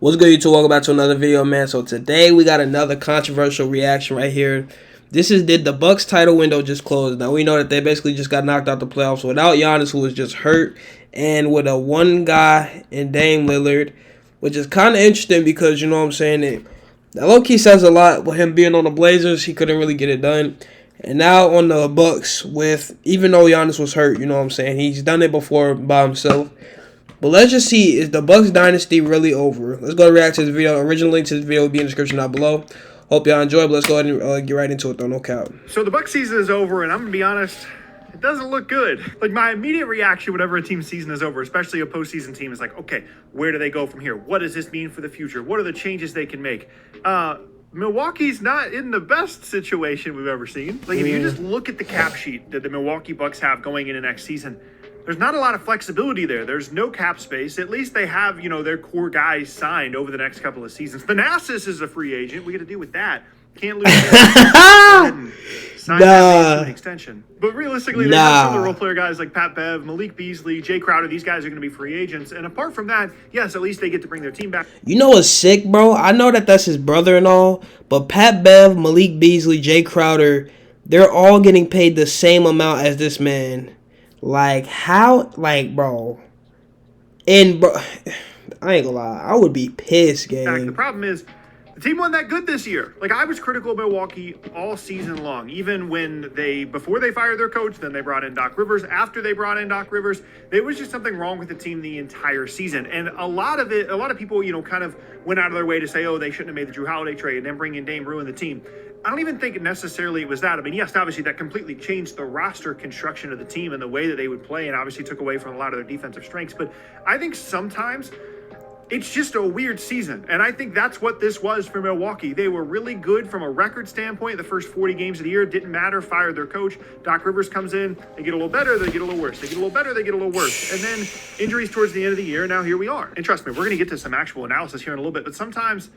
What's good, YouTube? Welcome back to another video, man. So today we got another controversial reaction right here. Did the Bucks title window just close? Now we know that they basically just got knocked out the playoffs without Giannis, who was just hurt, and with a one guy in Dame Lillard, which is kind of interesting because, you know what I'm saying, that low-key says a lot. With him being on the Blazers, he couldn't really get it done. And now on the Bucks, even though Giannis was hurt, you know what I'm saying, he's done it before by himself. But let's just see, is the Bucks Dynasty really over? Let's go react to this video. Original link to this video will be in the description down below. Hope y'all enjoy, but let's go ahead and get right into it, though. No cap. So the Bucks season is over, and I'm going to be honest, it doesn't look good. Like, my immediate reaction whenever a team's season is over, especially a postseason team, is like, okay, where do they go from here? What does this mean for the future? What are the changes they can make? Milwaukee's not in the best situation we've ever seen. Like, if you just look at the cap sheet that the Milwaukee Bucks have going into next season, there's not a lot of flexibility there. There's no cap space. At least they have, their core guys signed over the next couple of seasons. Thanasis is a free agent. We got to deal with that. Can't lose him. Sign that to an extension. But realistically, there's some of the role player guys like Pat Bev, Malik Beasley, Jay Crowder. These guys are going to be free agents. And apart from that, yes, at least they get to bring their team back. You know what's sick, bro? I know that's his brother and all, but Pat Bev, Malik Beasley, Jay Crowder, they're all getting paid the same amount as this man. Like, how, like, bro, and, bro, I ain't gonna lie, I would be pissed, gang. The problem is, the team wasn't that good this year. Like, I was critical of Milwaukee all season long, even when before they fired their coach, then they brought in Doc Rivers. After they brought in Doc Rivers, there was just something wrong with the team the entire season. And a lot of people, kind of went out of their way to say, oh, they shouldn't have made the Drew Holiday trade and then bring in Dame ruin the team. I don't even think necessarily it was that. I mean, yes, obviously that completely changed the roster construction of the team and the way that they would play, and obviously took away from a lot of their defensive strengths. But I think sometimes it's just a weird season, and I think that's what this was for Milwaukee. They were really good from a record standpoint. The first 40 games of the year didn't matter. Fired their coach. Doc Rivers comes in. They get a little better. They get a little worse. They get a little better. They get a little worse. And then injuries towards the end of the year. Now here we are. And trust me, we're going to get to some actual analysis here in a little bit. But sometimes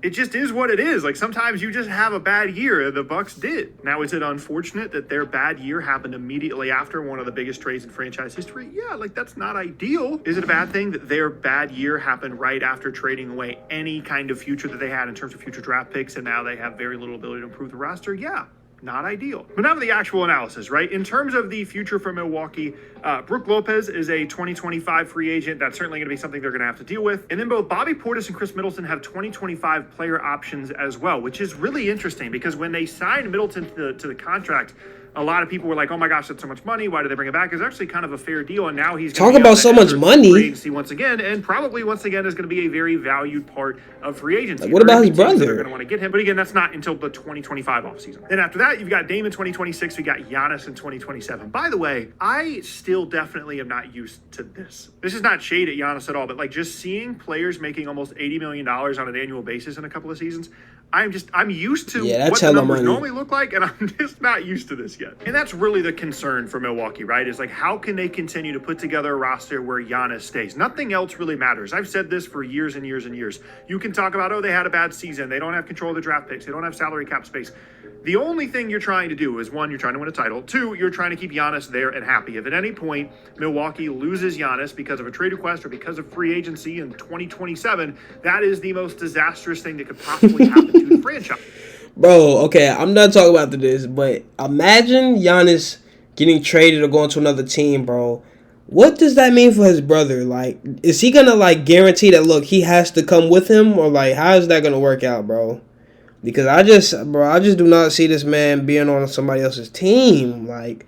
it just is what it is. Like, sometimes you just have a bad year. The Bucks did. Now, is it unfortunate that their bad year happened immediately after one of the biggest trades in franchise history? Yeah, like, that's not ideal. Is it a bad thing that their bad year happened right after trading away any kind of future that they had in terms of future draft picks, and now they have very little ability to improve the roster? Yeah. Not ideal. But now for the actual analysis, right? In terms of the future for Milwaukee, Brook Lopez is a 2025 free agent. That's certainly going to be something they're going to have to deal with. And then both Bobby Portis and Chris Middleton have 2025 player options as well, which is really interesting because when they signed Middleton to the contract, a lot of people were like, oh my gosh, that's so much money. Why did they bring it back? It's actually kind of a fair deal. And now he's talking about so much money once again, and probably once again is going to be a very valued part of free agency. Like, what about his brother? They're going to want to get him. But again, that's not until the 2025 offseason. Then after that, you've got Dame in 2026. We got Giannis in 2027. By the way, I still definitely am not used to this. This is not shade at Giannis at all, but like just seeing players making almost $80 million on an annual basis in a couple of seasons, I'm used to what the numbers normally look like, and I'm just not used to this yet. And that's really the concern for Milwaukee, right? Is like, how can they continue to put together a roster where Giannis stays? Nothing else really matters. I've said this for years and years and years. You can talk about, oh, they had a bad season. They don't have control of the draft picks. They don't have salary cap space. The only thing you're trying to do is, one, you're trying to win a title. Two, you're trying to keep Giannis there and happy. If at any point Milwaukee loses Giannis because of a trade request or because of free agency in 2027, that is the most disastrous thing that could possibly happen to the franchise. Bro, okay, I'm not talking about this, but imagine Giannis getting traded or going to another team, bro. What does that mean for his brother? Like, is he going to, like, guarantee that, look, he has to come with him? Or, like, how is that going to work out, bro? Because I just do not see this man being on somebody else's team. Like,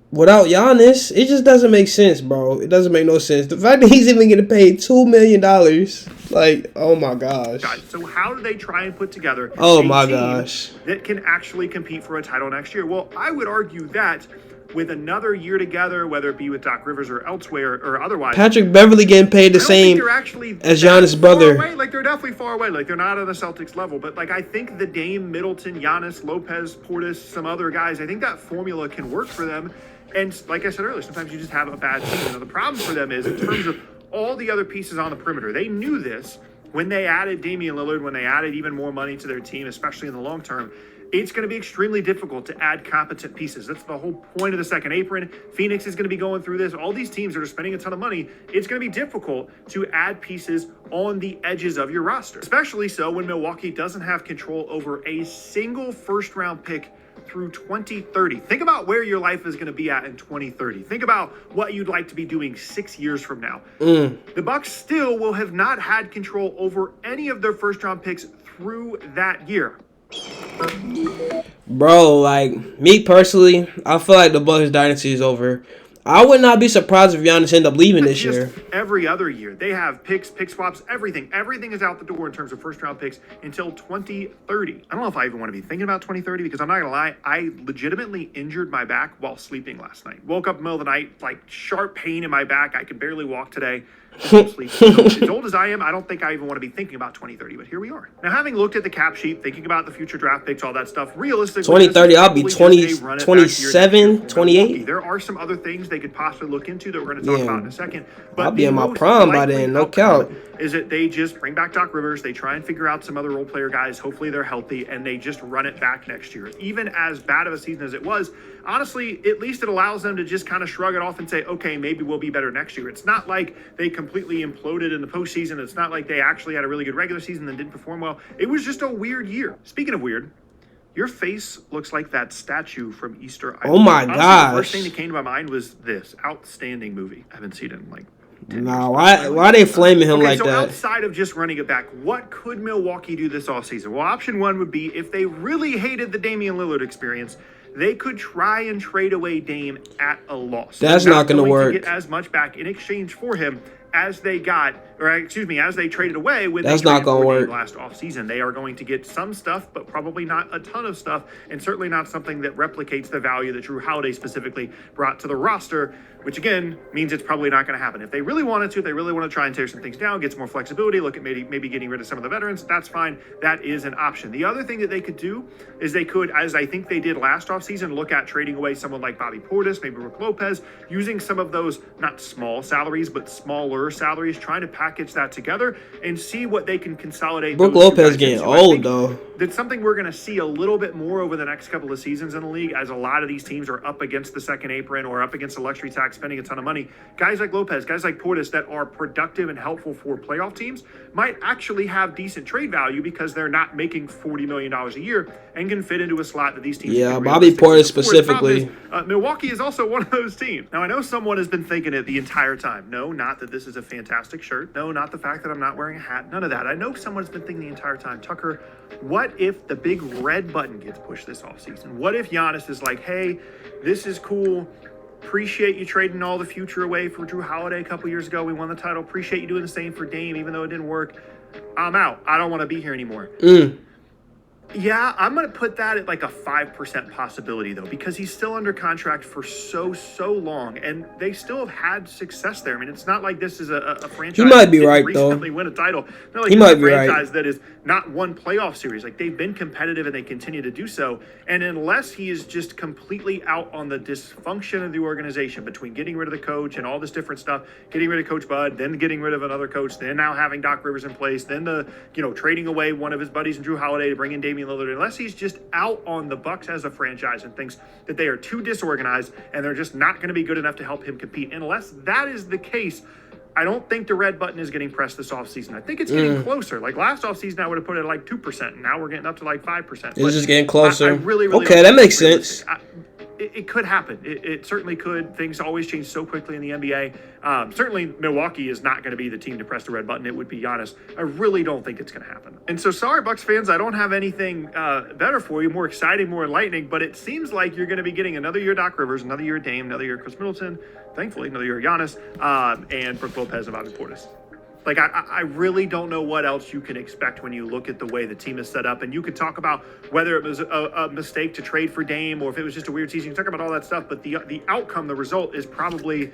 without Giannis, it just doesn't make sense, bro. It doesn't make no sense. The fact that he's even getting paid $2 million, like, oh my gosh. So how do they try and put together a team that can actually compete for a title next year? Well, I would argue that with another year together, whether it be with Doc Rivers or elsewhere or otherwise, Patrick Beverley getting paid the same as Giannis' brother. Like, they're definitely far away. Like, they're not on the Celtics level. But, like, I think the Dame, Middleton, Giannis, Lopez, Portis, some other guys, I think that formula can work for them. And like I said earlier, sometimes you just have a bad season. Now, the problem for them is in terms of all the other pieces on the perimeter. They knew this when they added Damian Lillard, when they added even more money to their team, especially in the long term. it's going to be extremely difficult to add competent pieces. That's the whole point of the second apron. Phoenix is going to be going through this. All these teams that are spending a ton of money, it's going to be difficult to add pieces on the edges of your roster, especially so when Milwaukee doesn't have control over a single first-round pick through 2030. Think about where your life is going to be at in 2030. Think about what you'd like to be doing 6 years from now. The Bucks still will have not had control over any of their first-round picks through that year. Bro, like, me personally, I feel like the Bucks dynasty is over. I would not be surprised if Giannis end up leaving this year. Every other year. They have picks, pick swaps, everything. Everything is out the door in terms of first-round picks until 2030. I don't know if I even want to be thinking about 2030 because I'm not going to lie, I legitimately injured my back while sleeping last night. Woke up in the middle of the night, like sharp pain in my back. I could barely walk today. Sleep. So, as old as I am, I don't think I even want to be thinking about 2030, but here we are. Now, having looked at the cap sheet, thinking about the future draft picks, all that stuff, realistically, 2030, I'll be 20, 27, 28. There are some other things they could possibly look into that we're going to talk about in a second. But I'll be in my prime by then, no count. Is that they just bring back Doc Rivers, they try and figure out some other role player guys, hopefully they're healthy, and they just run it back next year. Even as bad of a season as it was, honestly, at least it allows them to just kind of shrug it off and say, okay, maybe we'll be better next year. It's not like they completely imploded in the postseason. It's not like they actually had a really good regular season and didn't perform well. It was just a weird year. Speaking of weird, your face looks like that statue from Easter Island. Oh my gosh. The first thing that came to my mind was this outstanding movie. I haven't seen it in like 10 Nah, years. why are they flaming him like so that? Outside of just running it back, what could Milwaukee do this offseason? Well, option one would be if they really hated the Damian Lillard experience, they could try and trade away Dame at a loss. That's not going to work. To get as much back in exchange for him as they got, as they traded away when that's they not going to work last offseason. They are going to get some stuff, but probably not a ton of stuff, and certainly not something that replicates the value that Jrue Holiday specifically brought to the roster, which again means it's probably not going to happen. If they really wanted to, if they really want to try and tear some things down, get some more flexibility, look at maybe getting rid of some of the veterans, that's fine. That is an option. The other thing that they could do is they could, as I think they did last offseason, look at trading away someone like Bobby Portis, maybe Brook Lopez, using some of those not small salaries, but smaller salaries, trying to package that together and see what they can consolidate. Brook Lopez getting old, though. That's something we're going to see a little bit more over the next couple of seasons in the league, as a lot of these teams are up against the second apron or up against the luxury tax, spending a ton of money. Guys like Lopez, guys like Portis that are productive and helpful for playoff teams might actually have decent trade value because they're not making $40 million a year and can fit into a slot that these teams. Yeah, Bobby Portis specifically. Milwaukee is also one of those teams. Now, I know someone has been thinking it the entire time. No, not that this is a fantastic shirt. No, not the fact that I'm not wearing a hat. None of that. I know someone's been thinking the entire time, Tucker, what if the big red button gets pushed this offseason? What if Giannis is like, hey, this is cool. Appreciate you trading all the future away for Jrue Holiday a couple years ago. We won the title. Appreciate you doing the same for Dame, even though it didn't work. I'm out. I don't want to be here anymore. Yeah, I'm going to put that at like a 5% possibility, though, because he's still under contract for so long, and they still have had success there. I mean, it's not like this is a franchise he might be that right, recently though. win a title. Not like he might be franchise right. that is not one playoff series. Like, they've been competitive, and they continue to do so. And unless he is just completely out on the dysfunction of the organization between getting rid of the coach and all this different stuff, getting rid of Coach Bud, then getting rid of another coach, then now having Doc Rivers in place, then trading away one of his buddies in Jrue Holiday to bring in Damian Lillard, unless he's just out on the Bucks as a franchise and thinks that they are too disorganized and they're just not going to be good enough to help him compete. Unless that is the case, I don't think the red button is getting pressed this offseason. I think it's getting closer. Like last offseason, I would have put it at like 2%, and now we're getting up to like 5%. It's just getting closer. I really okay, that makes sense. It could happen. It certainly could. Things always change so quickly in the NBA. Certainly, Milwaukee is not going to be the team to press the red button. It would be Giannis. I really don't think it's going to happen. And so, sorry, Bucks fans, I don't have anything better for you, more exciting, more enlightening, but it seems like you're going to be getting another year Doc Rivers, another year Dame, another year Chris Middleton, thankfully, another year Giannis, and Brook Lopez and Bobby Portis. Like, I really don't know what else you can expect when you look at the way the team is set up. And you could talk about whether it was a mistake to trade for Dame or if it was just a weird season. You can talk about all that stuff. But the outcome, the result is probably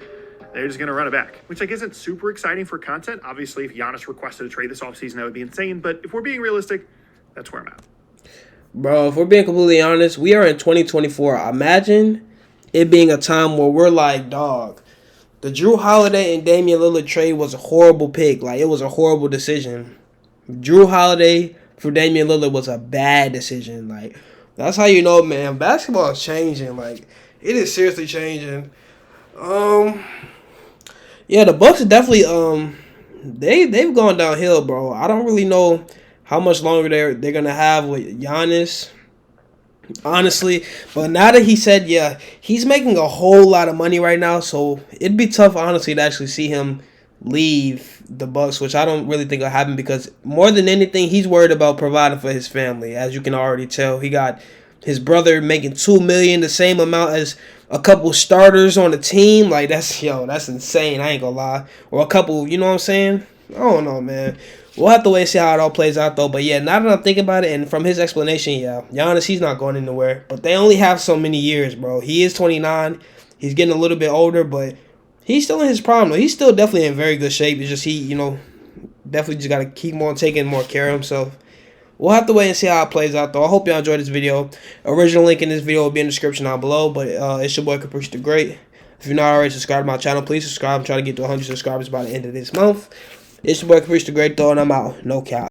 they're just going to run it back, which like isn't super exciting for content. Obviously, if Giannis requested a trade this offseason, that would be insane. But if we're being realistic, that's where I'm at. Bro, if we're being completely honest, we are in 2024. Imagine it being a time where we're like, dog, the Jrue Holiday and Damian Lillard trade was a horrible pick. Like, it was a horrible decision. Jrue Holiday for Damian Lillard was a bad decision. Like, That's how you know, man. Basketball is changing. Like, it is seriously changing. Yeah, the Bucks are definitely they've gone downhill, bro. I don't really know how much longer they're gonna have with Giannis, honestly. But now that he said, yeah, he's making a whole lot of money right now, so it'd be tough, honestly, to actually see him leave the Bucks, which I don't really think will happen because more than anything, he's worried about providing for his family. As you can already tell, he got his brother making $2 million, the same amount as a couple starters on the team. Like that's insane. I ain't gonna lie. Or a couple, you know what I'm saying? I don't know, man. We'll have to wait and see how it all plays out, though. But yeah, now that I'm thinking about it, and from his explanation, yeah, Giannis, he's not going anywhere. But they only have so many years, bro. He is 29. He's getting a little bit older, but he's still in his prime, though. He's still definitely in very good shape. It's just definitely just got to keep on taking more care of himself. We'll have to wait and see how it plays out, though. I hope y'all enjoyed this video. Original link in this video will be in the description down below. But it's your boy, Caprice the Great. If you're not already subscribed to my channel, please subscribe. I'm trying to get to 100 subscribers by the end of this month. It's your boy, Caprice the Great, though, and I'm out. No cap.